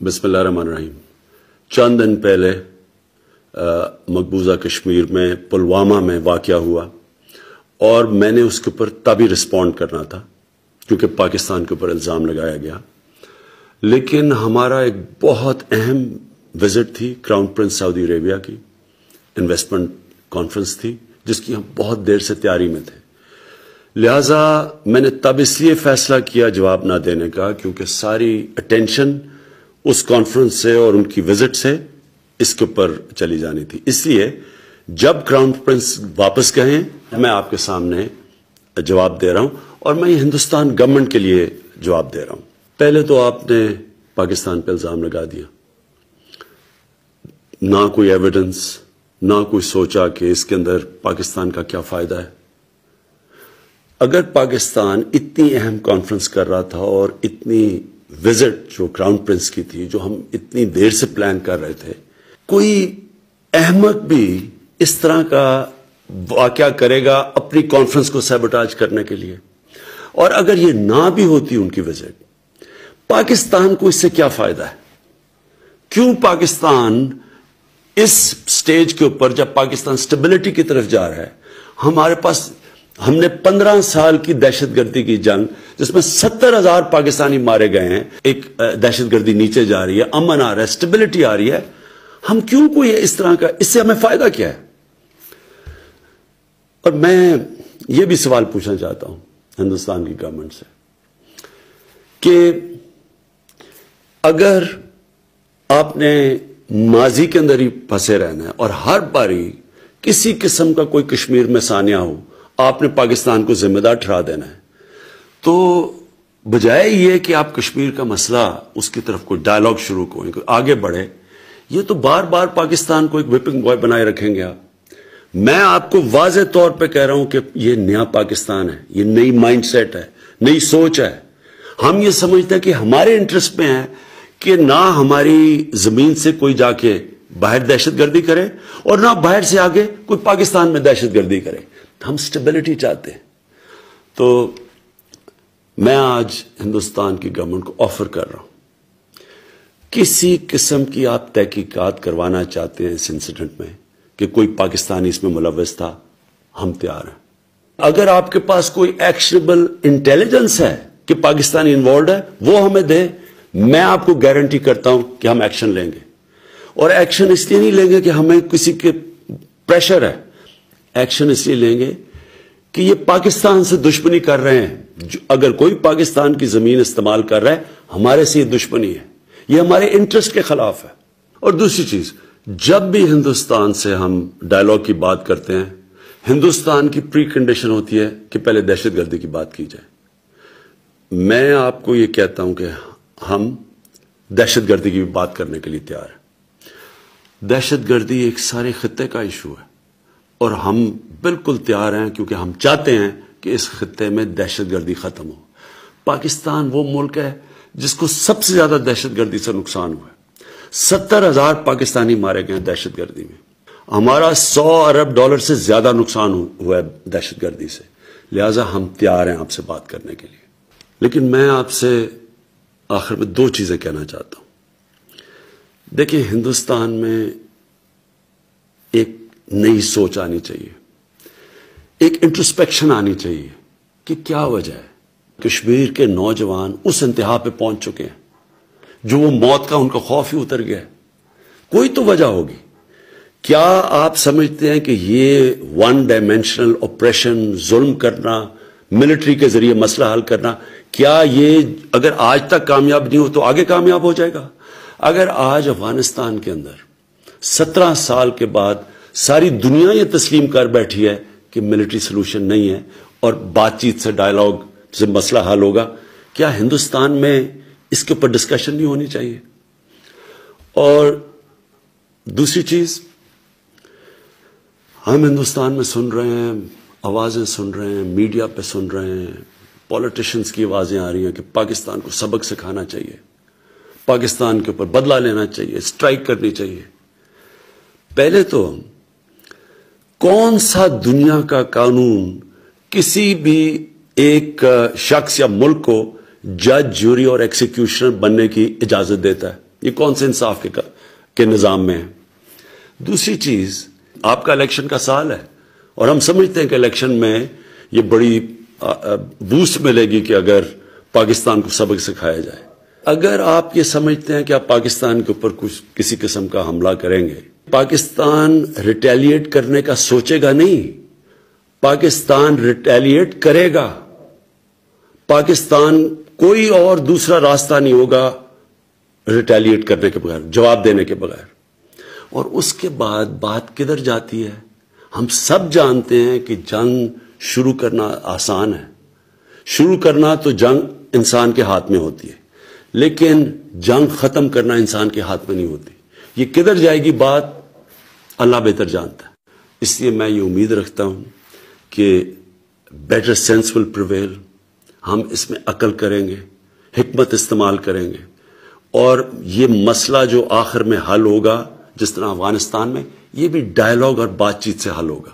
बिस्मिल्लाहिर्रहमानिर्रहीम। चंद दिन पहले मकबूजा कश्मीर में पुलवामा में वाक़या हुआ और मैंने उसके ऊपर तभी रिस्पॉन्ड करना था क्योंकि पाकिस्तान के ऊपर इल्ज़ाम लगाया गया। लेकिन हमारा एक बहुत अहम विजिट थी क्राउन प्रिंस सऊदी अरेबिया की, इन्वेस्टमेंट कॉन्फ्रेंस थी जिसकी हम बहुत देर से तैयारी में थे। लिहाजा मैंने तब इसलिए फैसला किया जवाब ना देने का क्योंकि सारी अटेंशन उस कॉन्फ्रेंस से और उनकी विजिट से इसके ऊपर चली जानी थी। इसलिए जब क्राउन प्रिंस वापस गए मैं आपके सामने जवाब दे रहा हूं और मैं हिंदुस्तान गवर्नमेंट के लिए जवाब दे रहा हूं। पहले तो आपने पाकिस्तान पर इल्जाम लगा दिया, ना कोई एविडेंस, ना कोई सोचा कि इसके अंदर पाकिस्तान का क्या फायदा है। अगर पाकिस्तान इतनी अहम कॉन्फ्रेंस कर रहा था और इतनी विजिट जो क्राउन प्रिंस की थी जो हम इतनी देर से प्लान कर रहे थे, कोई अहमक भी इस तरह का वाकया करेगा अपनी कॉन्फ्रेंस को सैबोटाज करने के लिए। और अगर ये ना भी होती उनकी विजिट, पाकिस्तान को इससे क्या फायदा है? क्यों पाकिस्तान इस स्टेज के ऊपर, जब पाकिस्तान स्टेबिलिटी की तरफ जा रहा है, हमारे पास हमने 15 साल की दहशतगर्दी की जंग जिसमें 70,000 पाकिस्तानी मारे गए हैं, एक दहशतगर्दी नीचे जा रही है, अमन आ रहा है, स्टेबिलिटी आ रही है, हम क्यों कोई इस तरह का, इससे हमें फायदा क्या है? और मैं ये भी सवाल पूछना चाहता हूं हिंदुस्तान की गवर्नमेंट से कि अगर आपने माजी के अंदर ही फंसे रहना है और हर बारी किसी किस्म का कोई कश्मीर में सानिया हो आपने पाकिस्तान को जिम्मेदार ठहरा देना है, तो बजाय ये कि आप कश्मीर का मसला उसकी तरफ कोई डायलॉग शुरू करें, कोई आगे बढ़े, ये तो बार बार पाकिस्तान को एक विपिंग बॉय बनाए रखेंगे आप। मैं आपको वाज़े तौर पे कह रहा हूं कि ये नया पाकिस्तान है, ये नई माइंडसेट है, नई सोच है। हम ये समझते हैं कि हमारे इंटरेस्ट में है कि ना हमारी जमीन से कोई जाके बाहर दहशतगर्दी करे और ना बाहर से आगे कोई पाकिस्तान में दहशतगर्दी करे। हम स्टेबिलिटी चाहते हैं। तो मैं आज हिंदुस्तान की गवर्नमेंट को ऑफर कर रहा हूं, किसी किस्म की आप तहकीकात करवाना चाहते हैं इस इंसिडेंट में कि कोई पाकिस्तानी इसमें मुलव्वस था, हम तैयार हैं। अगर आपके पास कोई एक्शनेबल इंटेलिजेंस है कि पाकिस्तानी इन्वॉल्व है, वो हमें दे, मैं आपको गारंटी करता हूं कि हम एक्शन लेंगे। और एक्शन इसलिए नहीं लेंगे कि हमें किसी के प्रेशर है, एक्शन इसलिए लेंगे कि ये पाकिस्तान से दुश्मनी कर रहे हैं। अगर कोई पाकिस्तान की जमीन इस्तेमाल कर रहा है, हमारे से ये दुश्मनी है, ये हमारे इंटरेस्ट के खिलाफ है। और दूसरी चीज, जब भी हिंदुस्तान से हम डायलॉग की बात करते हैं, हिंदुस्तान की प्री कंडीशन होती है कि पहले दहशतगर्दी की बात की जाए। मैं आपको ये कहता हूं कि हम दहशतगर्दी की भी बात करने के लिए तैयार हैं। दहशतगर्दी एक सारे खित्ते का इशू है और हम बिल्कुल तैयार हैं क्योंकि हम चाहते हैं कि इस खित्ते में दहशतगर्दी खत्म हो। पाकिस्तान वो मुल्क है जिसको सबसे ज्यादा दहशतगर्दी से नुकसान हुआ है। 70,000 पाकिस्तानी मारे गए दहशतगर्दी में। हमारा $100 अरब से ज्यादा नुकसान हुआ है दहशतगर्दी से। लिहाजा हम तैयार हैं आपसे बात करने के लिए। लेकिन मैं आपसे आखिर में 2 चीजें कहना चाहता हूं। देखिए, हिंदुस्तान में एक नई सोच आनी चाहिए, एक इंट्रोस्पेक्शन आनी चाहिए कि क्या वजह है कश्मीर के नौजवान उस इंतहा पे पहुंच चुके हैं जो वो मौत का उनका खौफ ही उतर गया है। कोई तो वजह होगी। क्या आप समझते हैं कि ये वन डायमेंशनल ऑपरेशन, जुल्म करना, मिलिट्री के जरिए मसला हल करना, क्या ये अगर आज तक कामयाब नहीं हो तो आगे कामयाब हो जाएगा? अगर आज अफगानिस्तान के अंदर 17 साल के बाद सारी दुनिया ये तस्लीम कर बैठी है कि मिलिट्री सोल्यूशन नहीं है और बातचीत से, डायलॉग से मसला हल होगा, क्या हिंदुस्तान में इसके ऊपर डिस्कशन नहीं होनी चाहिए? और दूसरी चीज, हम हिंदुस्तान में सुन रहे हैं, आवाजें सुन रहे हैं, मीडिया पे सुन रहे हैं, पॉलिटिशियंस की आवाजें आ रही हैं कि पाकिस्तान को सबक सिखाना चाहिए, पाकिस्तान के ऊपर बदला लेना चाहिए, स्ट्राइक करनी चाहिए। पहले तो कौन सा दुनिया का कानून किसी भी एक शख्स या मुल्क को जज, जूरी और एक्सिक्यूशनर बनने की इजाजत देता है? یہ کون سے انصاف کے نظام میں ہے؟ دوسری چیز، آپ کا الیکشن کا سال ہے اور ہم سمجھتے ہیں کہ الیکشن میں یہ بڑی بوسٹ ملے گی کہ اگر پاکستان کو سبق سکھایا جائے. اگر آپ یہ سمجھتے ہیں کہ آپ پاکستان کے اوپر کچھ کسی قسم کا حملہ کریں گے، پاکستان ریٹیلیٹ کرنے کا سوچے گا نہیں، پاکستان ریٹیلیٹ کرے گا. پاکستان کوئی اور دوسرا راستہ نہیں ہوگا ریٹیلیٹ کرنے کے بغیر، جواب دینے کے بغیر. اور اس کے بعد بات کدھر جاتی ہے؟ ہم سب جانتے ہیں کہ جنگ شروع کرنا آسان ہے، شروع کرنا تو جنگ انسان کے ہاتھ میں ہوتی ہے، لیکن جنگ ختم کرنا انسان کے ہاتھ میں نہیں ہوتی. یہ کدھر جائے گی بات اللہ بہتر جانتا ہے. اس لیے میں یہ امید رکھتا ہوں کہ بیٹر سینس ول پریویل. ہم اس میں عقل کریں گے، حکمت استعمال کریں گے، اور یہ مسئلہ جو آخر میں حل ہوگا جس طرح افغانستان میں، یہ بھی ڈائیلاگ اور بات چیت سے حل ہوگا.